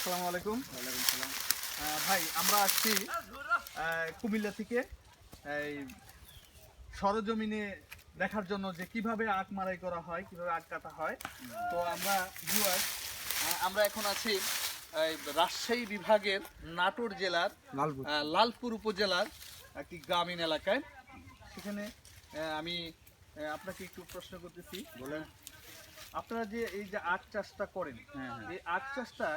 আসসালামু আলাইকুম। ওয়ালাইকুম সালাম। ভাই আমরা আসছি কুমিল্লা থেকে এই সরজমিনে দেখার জন্য যে কিভাবে আখ মারাই করা হয়, কিভাবে আখ কাটা হয়। তো আমরা ভিউয়ার্স আমরা এখন আছি রাজশাহী বিভাগের নাটোর জেলার লালপুর উপজেলার একটি গ্রামীণ এলাকায়। সেখানে আমি আপনাকে একটু প্রশ্ন করতেছি, বলেন। আপনারা যে এই যে আখ চাষটা করেন, হ্যাঁ। এই আখ চাষটা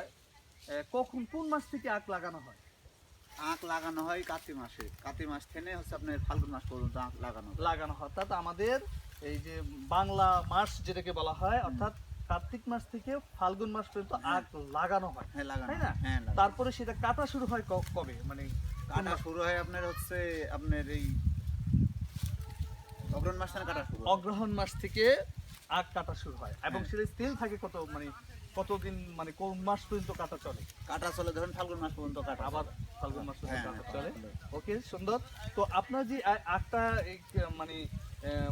কখন কোন মাস থেকে আখ লাগানো হয়? আখ লাগানো হয় কার্তিক মাসে। কার্তিক মাস থেকে হচ্ছে আপনার ফাল্গুন মাস পর্যন্ত আখ লাগানো হয়। অর্থাৎ আমাদের এই যে বাংলা মাস যেটাকে বলা হয়, অর্থাৎ কার্তিক মাস থেকে ফাল্গুন মাস পর্যন্ত আখ লাগানো হয়, হ্যাঁ লাগানো তাই না? হ্যাঁ লাগানো। তারপরে সেটা কাটা শুরু হয় কবে, মানে কাটা শুরু হয় আপনার হচ্ছে আপনার এই অগ্রহণ মাস থেকে কাটা শুরু হয়। অগ্রহণ মাস থেকে আখ কাটা শুরু হয় এবং সেটা স্টিল থাকে কতদিন, মানে কোন মাস পর্যন্ত কাটা চলে? কাটা চলে ধরুন ফাল্গুন মাস পর্যন্ত কাটা। আবার ফাল্গুন মাস পর্যন্ত হ্যাঁ, কাটা চলে। চলে। ওকে, সুন্দর। তো আপনার যে আখটা মানে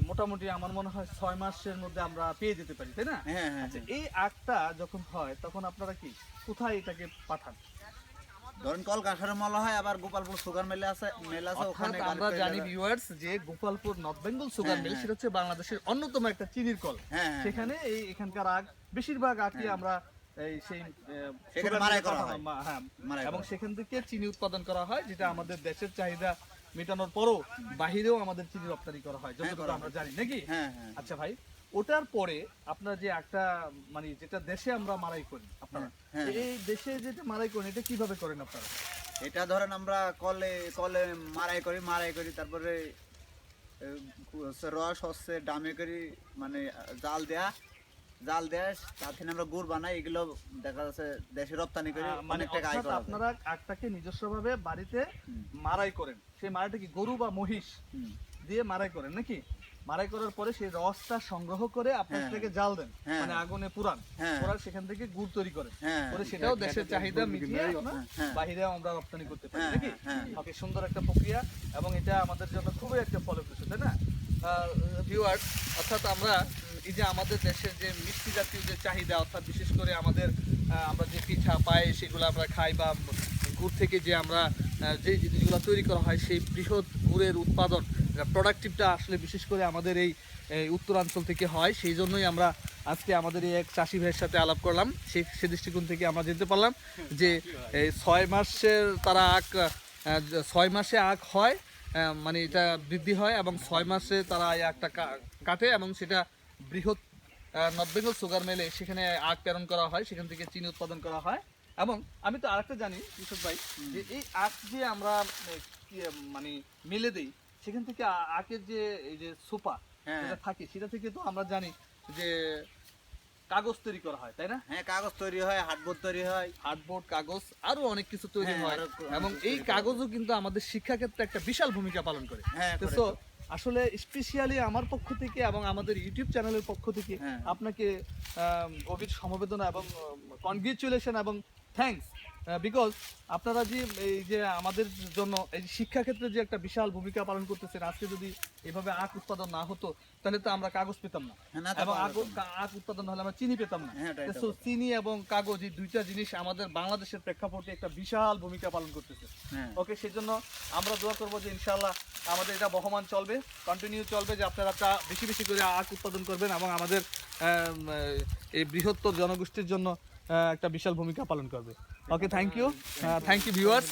মোটামুটি আমার মনে হয় 6 মাসের মধ্যে আমরা পেয়ে যেতে পারি, তাই না? হ্যাঁ হ্যাঁ আচ্ছা, হ্যাঁ। এই আখটা যখন হয় তখন আপনারা কি কোথায় এটাকে পাঠান? ধরুন কলকাতার মলা হয়, আবার গোপালপুর সুগার মেলে আছে অর্থাৎ ওখানে আমরা জানি ভিউয়ার্স যে Gopalpur North Bengal sugar mill, হ্যাঁ। সেটা হচ্ছে বাংলাদেশের অন্যতম একটা চিনির কল। হ্যাঁ, হ্যাঁ, সেখানে এখানকার আখ, বেশিরভাগ আখই হ্যাঁ। আমরা এই সেই সেখানে sugar মাড়াই mill করা পাঠানো, হয়। হ্যাঁ, মাড়াই এবং করা। সেখান থেকে চিনি উৎপাদন করা হয়, যেটা আমাদের দেশের চাহিদা মেটানোর পরও বাহিরেও আমাদের চিনি রপ্তানি করা হয়, যতটুকু করা আমরা হয়। জানি, নাকি? হ্যাঁ হ্যাঁ। আচ্ছা ভাই, ওটার পরে আপনার যে একটা মানে যেটা দেশে আমরা মারাই করি, আপনারা হ্যাঁ, এই দেশে যেটা মারাই করেন এটা কিভাবে করেন আপনারা? এটা ধরেন আমরা কলে কলে মারাই করি তারপরে রস হচ্ছে ডামে করি, মানে জাল দেয়া তাতে আমরা গুড় বানাই। এগুলো দেখা যাচ্ছে দেশে রপ্তানি করি, মানে অনেক টাকা আয় অর্থাৎ করা যায়। আপনারা আখটাকে নিজস্বভাবে বাড়িতে হুম। মারাই করেন। সেই মারাইটা কি গরু বা মহিষ হুম। দিয়ে মারাই করেন নাকি? মারাই করার পরে সেই রসটা সংগ্রহ করে আপনার হ্যাঁ, সেটাকে জাল দেন, হ্যাঁ। মানে আগুনে পুরান, হ্যাঁ। পুরার সেখান থেকে গুড় তৈরি করেন, হ্যাঁ। করে সেটাও দেশের চাহিদা মিটিয়ে আপনার হ্যাঁ। বাইরে আমরা রপ্তানি করতে পারি, হ্যাঁ, নাকি? হ্যাঁ। ওকে, সুন্দর একটা প্রক্রিয়া এবং এটা আমাদের জন্য খুবই একটা ফলপ্রসূ, তাই না ভিউয়ার্স? অর্থাৎ আমরা এই যে আমাদের দেশের যে মিষ্টি জাতীয় যে চাহিদা, অর্থাৎ বিশেষ করে আমাদের আমরা যে পিঠা পাই সেগুলো আমরা খাই, বা গুড় থেকে যে আমরা যে জিনিসগুলো তৈরি করা হয়, সেই বৃহৎ গুড়ের উৎপাদন প্রোডাক্টিভটা আসলে বিশেষ করে আমাদের এই উত্তরাঞ্চল থেকে হয়। সেই জন্যই আমরা আজকে আমাদের এই এক চাষি ভাইয়ের সাথে আলাপ করলাম। সে দৃষ্টিকোণ থেকে আমরা জানতে পারলাম যে এই 6 মাসের তারা আখ 6 মাসে আখ হয়, মানে এটা বৃদ্ধি হয় এবং 6 মাসে তারা এই আখটা কাটে এবং সেটা বৃহৎ নর্থ বেঙ্গল সুগার মেলে সেখানে আখ প্রেরণ করা হয়, সেখান থেকে চিনি উৎপাদন করা হয়। এবং আমি তো আরেকটা জানি কৃষক ভাই, যে এই আখ যে আমরা মানে মেলে দিই, সেখান থেকে আখের যে এই যে সোপা হ্যাঁ। যেটা থাকে, সেটা থেকে তো আমরা জানি যে কাগজ তৈরি করা হয়, তাই না? হ্যাঁ, কাগজ তৈরি হয়, হার্ডবোর্ড তৈরি হয়। হার্ডবোর্ড, কাগজ, আরো অনেক কিছু তৈরি হ্যাঁ, হয় আরো অনেক এবং কিছু এই তৈরি করা কাগজও কিন্তু আমাদের শিক্ষা ক্ষেত্রে একটা বিশাল ভূমিকা পালন করে। হ্যাঁ, তো করে so, তো। আসলে স্পেশালি আমার পক্ষ থেকে এবং আমাদের ইউটিউব চ্যানেলের পক্ষ থেকে হ্যাঁ। আপনাকে গভীর সমবেদনা এবং কনগ্রেচুলেশন এবং থ্যাঙ্কস, বিকজ আপনারা যে এই যে আমাদের জন্য এই শিক্ষা ক্ষেত্রে যে একটা বিশাল ভূমিকা পালন করতেছেন। আজকে যদি এভাবে আখ উৎপাদন না হতো তাহলে তো আমরা কাগজ পেতাম না, হ্যাঁ, না তো এবং পাওয়া যেত না। আখ উৎপাদন হলে আমরা চিনি পেতাম না। হ্যাঁ, এটাই তো So, কথা। চিনি এবং কাগজ এই দুইটা জিনিস আমাদের বাংলাদেশের প্রেক্ষাপটে একটা বিশাল ভূমিকা পালন করতেছে। হ্যাঁ। ওকে, সেজন্য আমরা দোয়া করবো যে ইনশাআল্লাহ আমাদের এটা বহমান চলবে, কন্টিনিউ চলবে, যে আপনারা বেশি বেশি করে আখ উৎপাদন করবেন এবং আমাদের এই বৃহত্তর জনগোষ্ঠীর জন্য একটা বিশাল ভূমিকা পালন করবে। ওকে, থ্যাংক ইউ ভিউয়ার্স।